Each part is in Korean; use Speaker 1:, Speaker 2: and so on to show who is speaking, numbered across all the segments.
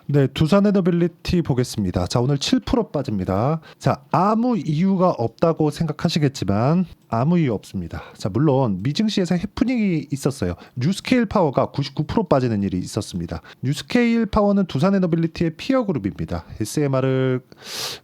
Speaker 1: 네, 두산 에너빌리티 보겠습니다. 자, 오늘 7% 빠집니다. 자, 아무 이유가 없다고 생각하시겠지만 아무 이유 없습니다. 자, 물론 미증시에서 해프닝이 있었어요. 뉴스케일 파워가 99% 빠지는 일이 있었습니다. 뉴스케일 파워는 두산 에너빌리티의 피어 그룹입니다. SMR을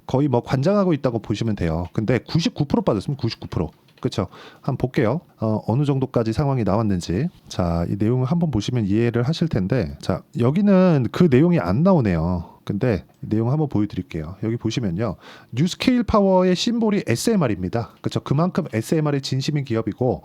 Speaker 1: 거의 뭐 관장하고 있다고 보시면 돼요. 근데 99% 빠졌습니다. 99%. 그렇죠. 한번 볼게요. 어느 정도까지 상황이 나왔는지. 자, 이 내용을 한번 보시면 이해를 하실 텐데, 자, 여기는 그 내용이 안 나오네요. 근데 내용 한번 보여드릴게요. 여기 보시면요, 뉴스케일 파워의 심볼이 SMR입니다. 그렇죠. 그만큼 SMR의 진심인 기업이고,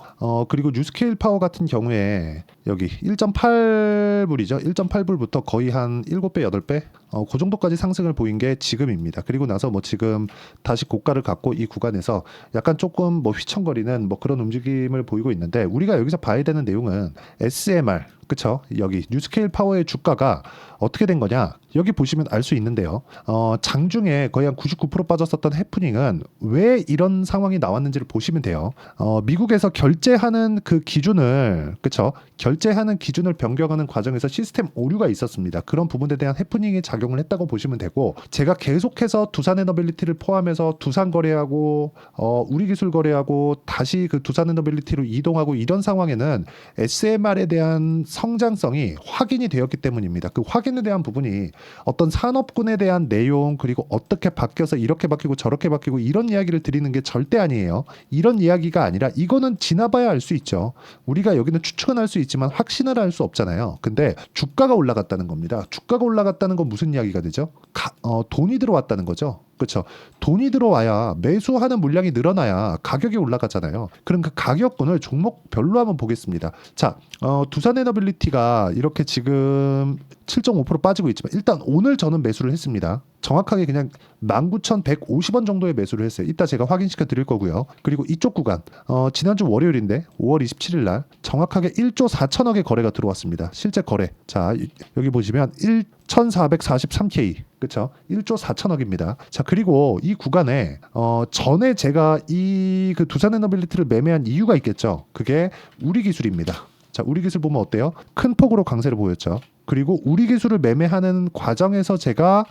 Speaker 1: 그리고 뉴스케일 파워 같은 경우에 여기 1.8불이죠. 1.8불부터 거의 한 7배, 8배, 그 정도까지 상승을 보인 게 지금입니다. 그리고 나서 뭐 지금 다시 고가를 갖고 이 구간에서 약간 조금 뭐 휘청거리는 뭐 그런 움직임을 보이고 있는데, 우리가 여기서 봐야 되는 내용은 SMR, 그쵸? 여기 뉴스케일 파워의 주가가 어떻게 된 거냐? 여기 보시면 알 수 있는데요. 장중에 거의 한 99% 빠졌었던 해프닝은 왜 이런 상황이 나왔는지를 보시면 돼요. 미국에서 결제하는 그 기준을, 그쵸? 결제하는 기준을 변경하는 과정에서 시스템 오류가 있었습니다. 그런 부분에 대한 해프닝이 작용을 했다고 보시면 되고, 제가 계속해서 두산 에너빌리티를 포함해서 두산 거래하고, 우리기술 거래하고, 다시 그 두산 에너빌리티로 이동하고, 이런 상황에는 SMR에 대한 성장성이 확인이 되었기 때문입니다. 그 확인에 대한 부분이 어떤 산업군에 대한 내용, 그리고 어떻게 바뀌어서 이렇게 바뀌고 저렇게 바뀌고 이런 이야기를 드리는 게 절대 아니에요. 이런 이야기가 아니라, 이거는 지나봐야 알 수 있죠. 우리가 여기는 추측은 할 수 있지만 확신을 할 수 없잖아요. 근데 주가가 올라갔다는 겁니다. 주가가 올라갔다는 건 무슨 이야기가 되죠? 돈이 들어왔다는 거죠. 그렇죠. 돈이 들어와야, 매수하는 물량이 늘어나야 가격이 올라가잖아요. 그럼 그 가격권을 종목별로 한번 보겠습니다. 자, 두산 에너빌리티가 이렇게 지금 7.5% 빠지고 있지만, 일단 오늘 저는 매수를 했습니다. 정확하게 그냥 19,150원 정도에 매수를 했어요. 이따 제가 확인시켜 드릴 거고요. 그리고 이쪽 구간, 지난주 월요일인데 5월 27일 날 정확하게 1조 4천억의 거래가 들어왔습니다. 실제 거래. 자, 여기 보시면 1,443K. 그렇죠? 1조 4천억입니다. 자, 그리고 이 구간에 전에 제가 이 그 두산 에너빌리티를 매매한 이유가 있겠죠. 그게 우리 기술입니다. 자, 우리 기술 보면 어때요? 큰 폭으로 강세를 보였죠. 그리고 우리 기술을 매매하는 과정에서 제가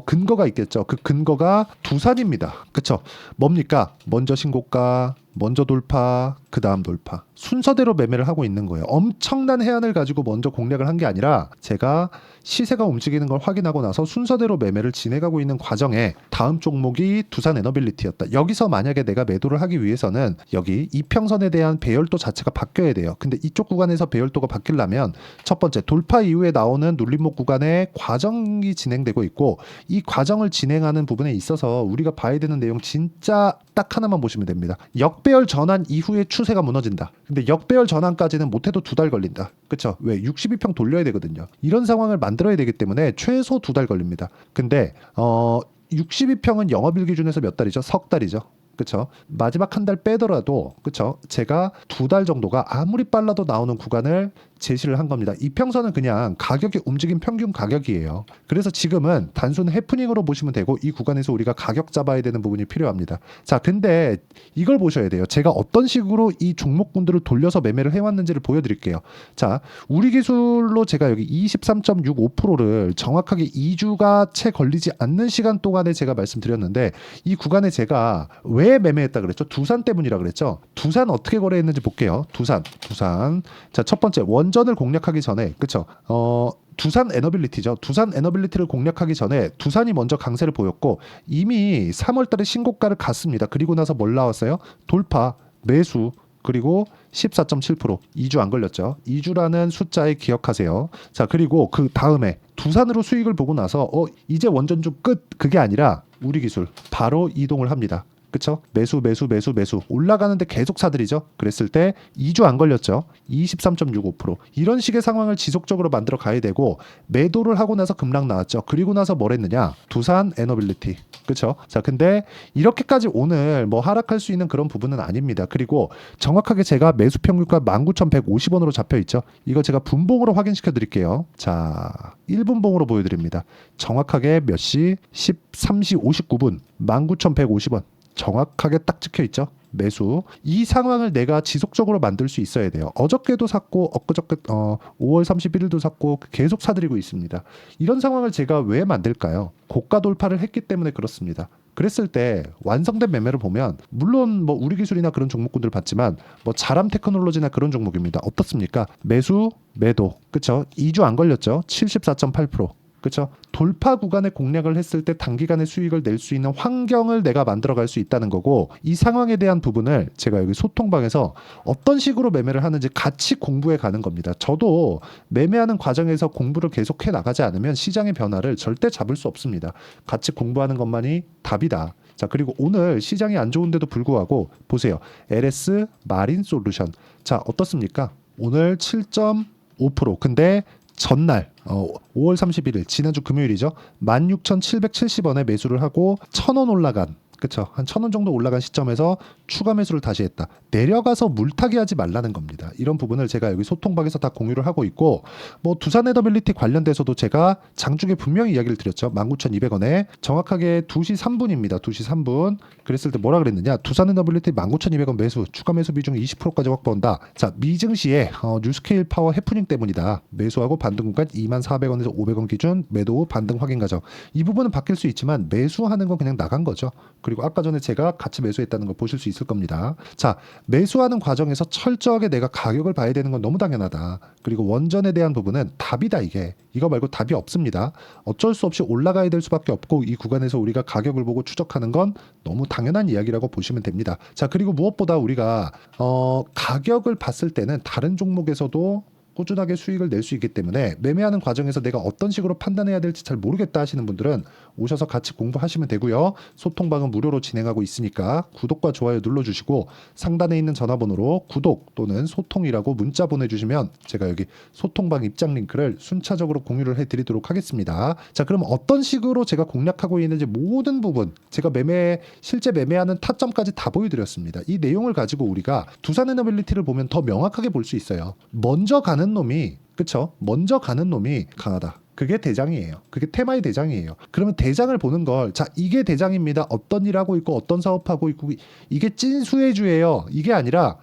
Speaker 1: 근거가 있겠죠. 그 근거가 두산입니다. 그쵸? 뭡니까? 먼저 신고가, 먼저 돌파, 그 다음 돌파. 순서대로 매매를 하고 있는 거예요. 엄청난 해안을 가지고 먼저 공략을 한 게 아니라, 제가 시세가 움직이는 걸 확인하고 나서 순서대로 매매를 진행하고 있는 과정에 다음 종목이 두산 에너빌리티였다. 여기서 만약에 내가 매도를 하기 위해서는 여기 이평선에 대한 배열도 자체가 바뀌어야 돼요. 근데 이쪽 구간에서 배열도가 바뀌려면 첫 번째, 돌파 이후에 나오는 눌림목 구간에 과정이 진행되고 있고, 이 과정을 진행하는 부분에 있어서 우리가 봐야 되는 내용 진짜 딱 하나만 보시면 됩니다. 역배열 전환 이후에 추세가 무너진다. 근데 역배열 전환까지는 못해도 2달 걸린다. 그쵸? 왜? 62평 돌려야 되거든요. 이런 상황을 만들어야 되기 때문에 최소 2달 걸립니다. 근데 62평은 영업일 기준에서 몇 달이죠? 석 달이죠. 그쵸? 마지막 한 달 빼더라도, 그쵸? 제가 2달 정도가 아무리 빨라도 나오는 구간을 제시를 한 겁니다. 이평선은 그냥 가격이 움직인 평균 가격이에요. 그래서 지금은 단순 해프닝으로 보시면 되고, 이 구간에서 우리가 가격 잡아야 되는 부분이 필요합니다. 자, 근데 이걸 보셔야 돼요. 제가 어떤 식으로 이 종목군들을 돌려서 매매를 해왔는지를 보여드릴게요. 자, 우리 기술로 제가 여기 23.65%를 정확하게 2주가 채 걸리지 않는 시간 동안에 제가 말씀드렸는데, 이 구간에 제가 왜 매매했다 그랬죠? 두산 때문이라 그랬죠? 두산 어떻게 거래했는지 볼게요. 두산. 자, 첫 번째, 원전을 공략하기 전에, 그쵸? 두산 에너빌리티죠. 두산 에너빌리티를 공략하기 전에 두산이 먼저 강세를 보였고, 이미 3월 달에 신고가를 갔습니다. 그리고 나서 뭘 나왔어요? 돌파, 매수, 그리고 14.7%. 2주 안 걸렸죠. 2주라는 숫자에 기억하세요. 자, 그리고 그 다음에 두산으로 수익을 보고 나서 이제 원전주 끝, 그게 아니라 우리 기술 바로 이동을 합니다. 그쵸? 매수 올라가는데 계속 사들이죠. 그랬을 때 2주 안 걸렸죠. 23.65%. 이런 식의 상황을 지속적으로 만들어 가야 되고, 매도를 하고 나서 급락 나왔죠. 그리고 나서 뭘 했느냐? 두산 에너빌리티. 그쵸? 자, 근데 이렇게까지 오늘 뭐 하락할 수 있는 그런 부분은 아닙니다. 그리고 정확하게 제가 매수 평균가 19,150원으로 잡혀 있죠. 이거 제가 분봉으로 확인시켜 드릴게요. 자, 1분봉으로 보여드립니다. 정확하게 몇 시? 13시 59분 19,150원. 정확하게 딱 찍혀 있죠. 매수. 이 상황을 내가 지속적으로 만들 수 있어야 돼요. 어저께도 샀고 엊그저께 5월 31일도 샀고 계속 사들이고 있습니다. 이런 상황을 제가 왜 만들까요? 고가 돌파를 했기 때문에 그렇습니다. 그랬을 때 완성된 매매를 보면 물론 뭐 우리 기술이나 그런 종목군들 봤지만 뭐 자람 테크놀로지나 그런 종목입니다. 어떻습니까? 매수, 매도. 그쵸? 2주 안 걸렸죠? 74.8%. 그렇죠? 돌파 구간에 공략을 했을 때 단기간에 수익을 낼 수 있는 환경을 내가 만들어갈 수 있다는 거고, 이 상황에 대한 부분을 제가 여기 소통방에서 어떤 식으로 매매를 하는지 같이 공부해 가는 겁니다. 저도 매매하는 과정에서 공부를 계속해 나가지 않으면 시장의 변화를 절대 잡을 수 없습니다. 같이 공부하는 것만이 답이다. 자, 그리고 오늘 시장이 안 좋은데도 불구하고 보세요. LS 마린 솔루션. 자, 어떻습니까? 오늘 7.5%. 근데 전날 5월 31일 지난주 금요일이죠. 16,770원에 매수를 하고 1,000원 올라간, 그쵸? 한 1,000원 정도 올라간 시점에서 추가 매수를 다시 했다. 내려가서 물타기 하지 말라는 겁니다. 이런 부분을 제가 여기 소통방에서 다 공유를 하고 있고, 뭐 두산 에너빌리티 관련돼서도 제가 장중에 분명히 이야기를 드렸죠. 19,200원에 정확하게 2시 3분입니다. 2시 3분. 그랬을 때 뭐라 그랬느냐? 두산 에너빌리티 19,200원 매수, 추가 매수 비중 20%까지 확보한다. 자, 미증시에 뉴스케일 파워 해프닝 때문이다. 매수하고 반등 구간 24,000원에서 500원 기준 매도 후 반등 확인 과정. 이 부분은 바뀔 수 있지만 매수하는 건 그냥 나간 거죠. 그리고 아까 전에 제가 같이 매수했다는 걸 보실 수 있을 겁니다. 자, 매수하는 과정에서 철저하게 내가 가격을 봐야 되는 건 너무 당연하다. 그리고 원전에 대한 부분은 답이다. 이거 말고 답이 없습니다. 어쩔 수 없이 올라가야 될 수밖에 없고, 이 구간에서 우리가 가격을 보고 추적하는 건 너무 당연한 이야기라고 보시면 됩니다. 자, 그리고 무엇보다 우리가 가격을 봤을 때는 다른 종목에서도 꾸준하게 수익을 낼 수 있기 때문에 매매하는 과정에서 내가 어떤 식으로 판단해야 될지 잘 모르겠다 하시는 분들은 오셔서 같이 공부하시면 되고요. 소통방은 무료로 진행하고 있으니까 구독과 좋아요 눌러주시고 상단에 있는 전화번호로 구독 또는 소통이라고 문자 보내주시면 제가 여기 소통방 입장 링크를 순차적으로 공유를 해드리도록 하겠습니다. 자, 그럼 어떤 식으로 제가 공략하고 있는지 모든 부분 제가 실제 매매하는 타점까지 다 보여드렸습니다. 이 내용을 가지고 우리가 두산에너빌리티를 보면 더 명확하게 볼 수 있어요. 먼저 가는 놈이, 그쵸? 먼저 가는 놈이 강하다. 그게 대장이에요. 그게 테마의 대장이에요. 그러면 대장을 보는 걸, 자, 이게 대장입니다. 어떤 일 하고 있고 어떤 사업하고 있고 이게 찐수혜주예요. 이게 아니라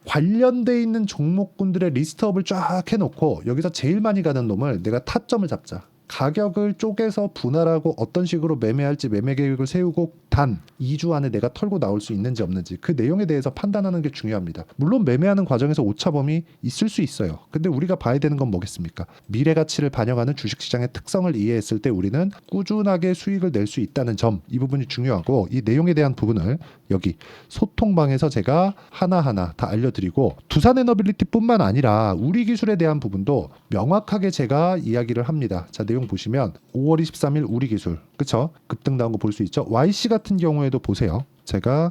Speaker 1: 관련돼 있는 종목군들의 리스트업을 쫙 해놓고 여기서 제일 많이 가는 놈을 내가 타점을 잡자. 가격을 쪼개서 분할하고 어떤 식으로 매매할지 매매 계획을 세우고 단 2주 안에 내가 털고 나올 수 있는지 없는지 그 내용에 대해서 판단하는 게 중요합니다. 물론 매매하는 과정에서 오차범위 있을 수 있어요. 근데 우리가 봐야 되는 건 뭐겠습니까? 미래 가치를 반영하는 주식시장의 특성을 이해했을 때 우리는 꾸준하게 수익을 낼 수 있다는 점, 이 부분이 중요하고, 이 내용에 대한 부분을 여기 소통방에서 제가 하나하나 다 알려드리고, 두산에너빌리티뿐만 아니라 우리 기술에 대한 부분도 명확하게 제가 이야기를 합니다. 자, 내용 보시면 5월 23일 우리 기술, 그쵸? 급등 나온 거 볼 수 있죠? YC 같은 경우에도 보세요. 제가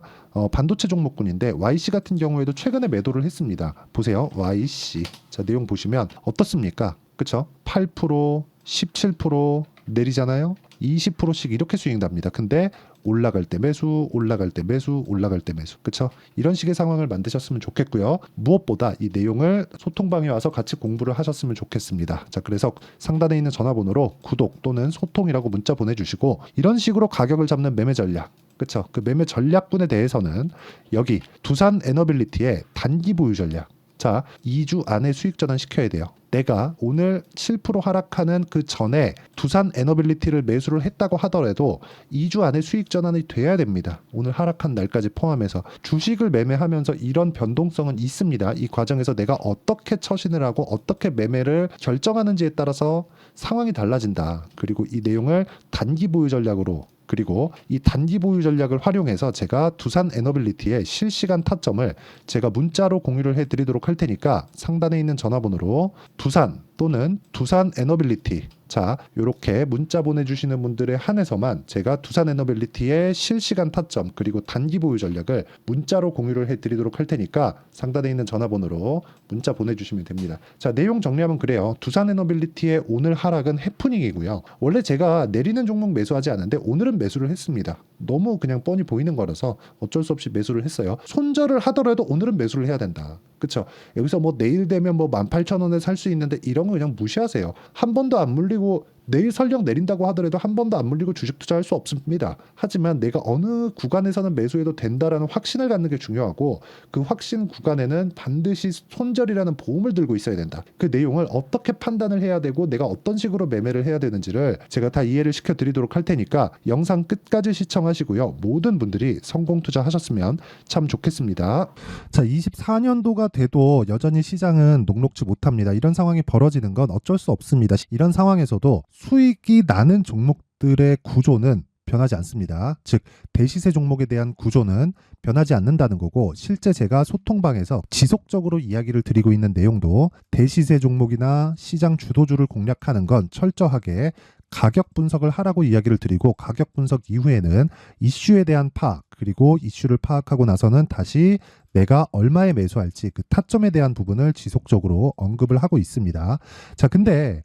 Speaker 1: 반도체 종목군인데 YC 같은 경우에도 최근에 매도를 했습니다. 보세요. YC. 자, 내용 보시면 어떻습니까? 그쵸? 8%, 17% 내리잖아요. 20%씩 이렇게 수익 납니다. 근데 올라갈 때 매수, 올라갈 때 매수, 올라갈 때 매수. 그쵸? 이런 식의 상황을 만드셨으면 좋겠고요. 무엇보다 이 내용을 소통방에 와서 같이 공부를 하셨으면 좋겠습니다. 자, 그래서 상단에 있는 전화번호로 구독 또는 소통이라고 문자 보내주시고, 이런 식으로 가격을 잡는 매매 전략, 그쵸? 그 매매 전략군에 대해서는 여기 두산 에너빌리티의 단기 보유 전략. 자, 2주 안에 수익 전환 시켜야 돼요. 내가 오늘 7% 하락하는 그 전에 두산 에너빌리티를 매수를 했다고 하더라도 2주 안에 수익 전환이 돼야 됩니다. 오늘 하락한 날까지 포함해서 주식을 매매하면서 이런 변동성은 있습니다. 이 과정에서 내가 어떻게 처신을 하고 어떻게 매매를 결정하는지에 따라서 상황이 달라진다. 그리고 이 내용을 단기 보유 전략으로, 그리고 이 단기 보유 전략을 활용해서 제가 두산 에너빌리티의 실시간 타점을 제가 문자로 공유를 해드리도록 할 테니까 상단에 있는 전화번호로 두산 또는 두산 에너빌리티, 자, 요렇게 문자 보내주시는 분들에 한해서만 제가 두산 에너빌리티의 실시간 타점 그리고 단기 보유 전략을 문자로 공유를 해드리도록 할 테니까 상단에 있는 전화번호로 문자 보내주시면 됩니다. 자, 내용 정리하면 그래요. 두산 에너빌리티의 오늘 하락은 해프닝이고요. 원래 제가 내리는 종목 매수하지 않은데 오늘은 매수를 했습니다. 너무 그냥 뻔히 보이는 거라서 어쩔 수 없이 매수를 했어요. 손절을 하더라도 오늘은 매수를 해야 된다. 그쵸? 여기서 뭐 내일 되면 뭐 18,000원에 살 수 있는데 이런 거 그냥 무시하세요. 한 번도 안 물리고 내일 설령 내린다고 하더라도 한 번도 안 물리고 주식 투자할 수 없습니다. 하지만 내가 어느 구간에서는 매수해도 된다라는 확신을 갖는 게 중요하고 그 확신 구간에는 반드시 손절이라는 보험을 들고 있어야 된다. 그 내용을 어떻게 판단을 해야 되고 내가 어떤 식으로 매매를 해야 되는지를 제가 다 이해를 시켜드리도록 할 테니까 영상 끝까지 시청하시고요. 모든 분들이 성공 투자하셨으면 참 좋겠습니다. 자, 24년도가 돼도 여전히 시장은 녹록지 못합니다. 이런 상황이 벌어지는 건 어쩔 수 없습니다. 이런 상황에서도 수익이 나는 종목들의 구조는 변하지 않습니다. 즉 대시세 종목에 대한 구조는 변하지 않는다는 거고, 실제 제가 소통방에서 지속적으로 이야기를 드리고 있는 내용도 대시세 종목이나 시장 주도주를 공략하는 건 철저하게 가격 분석을 하라고 이야기를 드리고, 가격 분석 이후에는 이슈에 대한 파악, 그리고 이슈를 파악하고 나서는 다시 내가 얼마에 매수할지 그 타점에 대한 부분을 지속적으로 언급을 하고 있습니다. 자, 근데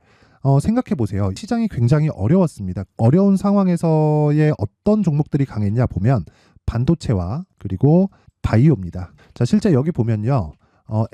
Speaker 1: 생각해 보세요. 시장이 굉장히 어려웠습니다. 어려운 상황에서의 어떤 종목들이 강했냐 보면 반도체와 그리고 바이오입니다. 자, 실제 여기 보면요.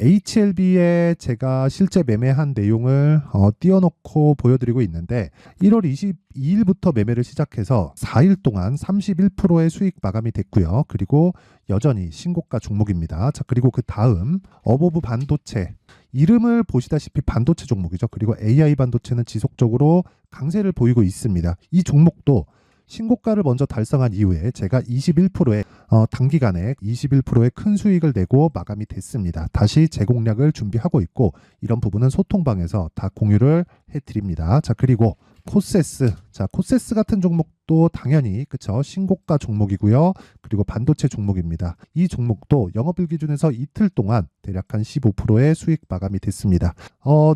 Speaker 1: HLB에 제가 실제 매매한 내용을 띄워놓고 보여드리고 있는데 1월 22일부터 매매를 시작해서 4일 동안 31%의 수익 마감이 됐고요. 그리고 여전히 신고가 종목입니다. 자, 그리고 그 다음 어보브 반도체, 이름을 보시다시피 반도체 종목이죠. 그리고 AI 반도체는 지속적으로 강세를 보이고 있습니다. 이 종목도 신고가를 먼저 달성한 이후에 제가 21%의 단기간에 21%의 큰 수익을 내고 마감이 됐습니다. 다시 재공략을 준비하고 있고, 이런 부분은 소통방에서 다 공유를 해드립니다. 자, 그리고 코세스. 자, 코세스 같은 종목도 당연히 그쵸, 신고가 종목이고요. 그리고 반도체 종목입니다. 이 종목도 영업일 기준에서 이틀 동안 대략 한 15%의 수익 마감이 됐습니다.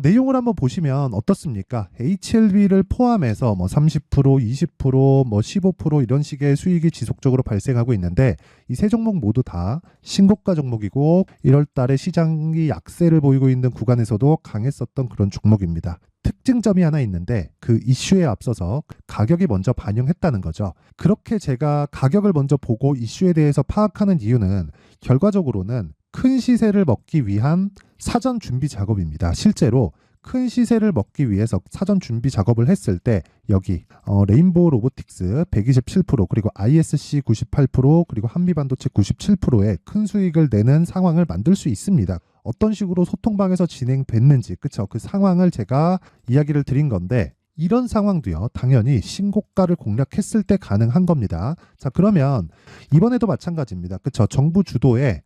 Speaker 1: 내용을 한번 보시면 어떻습니까? HLB를 포함해서 뭐 30%, 20%, 뭐 15% 이런 식의 수익이 지속적으로 발생하고 있는데, 이 세 종목 모두 다 신고가 종목이고 1월 달에 시장이 약세를 보이고 있는 구간에서도 강했었던 그런 종목입니다. 특징점이 하나 있는데 그 이슈에 앞서서 가격이 먼저 반영했다는 거죠. 그렇게 제가 가격을 먼저 보고 이슈에 대해서 파악하는 이유는 결과적으로는 큰 시세를 먹기 위한 사전 준비 작업입니다. 실제로 큰 시세를 먹기 위해서 사전 준비 작업을 했을 때 여기 레인보우 로보틱스 127%, 그리고 ISC 98%, 그리고 한미반도체 97%의 큰 수익을 내는 상황을 만들 수 있습니다. 어떤 식으로 소통방에서 진행됐는지, 그쵸? 그 상황을 제가 이야기를 드린 건데, 이런 상황도요, 당연히 신고가를 공략했을 때 가능한 겁니다. 자, 그러면 이번에도 마찬가지입니다. 그쵸? 정부 주도의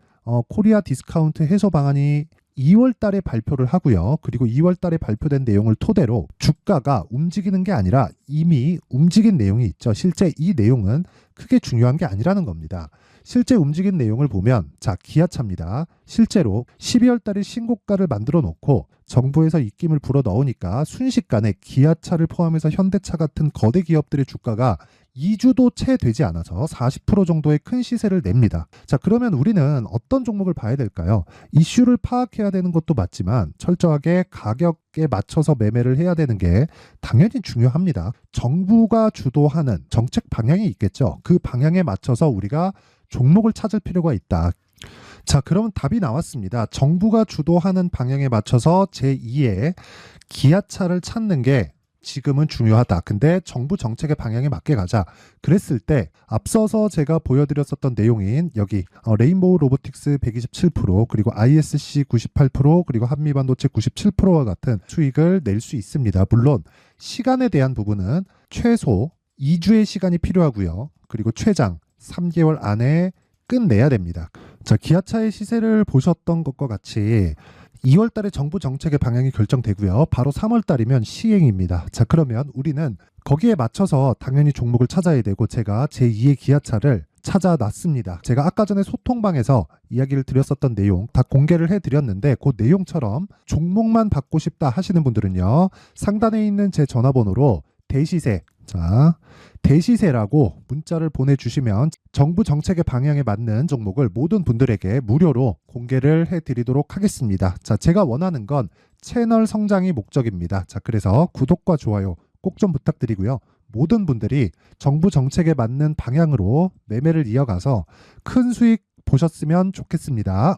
Speaker 1: 코리아 디스카운트 해소 방안이 2월 달에 발표를 하고요. 그리고 2월 달에 발표된 내용을 토대로 주가가 움직이는 게 아니라 이미 움직인 내용이 있죠. 실제 이 내용은 크게 중요한 게 아니라는 겁니다. 실제 움직인 내용을 보면, 자, 기아차입니다. 실제로 12월 달에 신고가를 만들어 놓고 정부에서 입김을 불어 넣으니까 순식간에 기아차를 포함해서 현대차 같은 거대 기업들의 주가가 2주도 채 되지 않아서 40% 정도의 큰 시세를 냅니다. 자, 그러면 우리는 어떤 종목을 봐야 될까요? 이슈를 파악해야 되는 것도 맞지만 철저하게 가격에 맞춰서 매매를 해야 되는 게 당연히 중요합니다. 정부가 주도하는 정책 방향이 있겠죠. 그 방향에 맞춰서 우리가 종목을 찾을 필요가 있다. 자, 그러면 답이 나왔습니다. 정부가 주도하는 방향에 맞춰서 제2의 기아차를 찾는 게 지금은 중요하다. 근데 정부 정책의 방향에 맞게 가자. 그랬을 때 앞서서 제가 보여드렸었던 내용인 여기 레인보우 로보틱스 127%, 그리고 ISC 98%, 그리고 한미반도체 97%와 같은 수익을 낼 수 있습니다. 물론 시간에 대한 부분은 최소 2주의 시간이 필요하고요. 그리고 최장 3개월 안에 끝내야 됩니다. 자, 기아차의 시세를 보셨던 것과 같이 2월 달에 정부 정책의 방향이 결정되고요. 바로 3월 달이면 시행입니다. 자, 그러면 우리는 거기에 맞춰서 당연히 종목을 찾아야 되고, 제가 제2의 기아차를 찾아놨습니다. 제가 아까 전에 소통방에서 이야기를 드렸었던 내용 다 공개를 해드렸는데, 그 내용처럼 종목만 받고 싶다 하시는 분들은요, 상단에 있는 제 전화번호로 대시세, 자, 대시세라고 문자를 보내주시면 정부 정책의 방향에 맞는 종목을 모든 분들에게 무료로 공개를 해드리도록 하겠습니다. 자, 제가 원하는 건 채널 성장이 목적입니다. 자, 그래서 구독과 좋아요 꼭 좀 부탁드리고요. 모든 분들이 정부 정책에 맞는 방향으로 매매를 이어가서 큰 수익 보셨으면 좋겠습니다.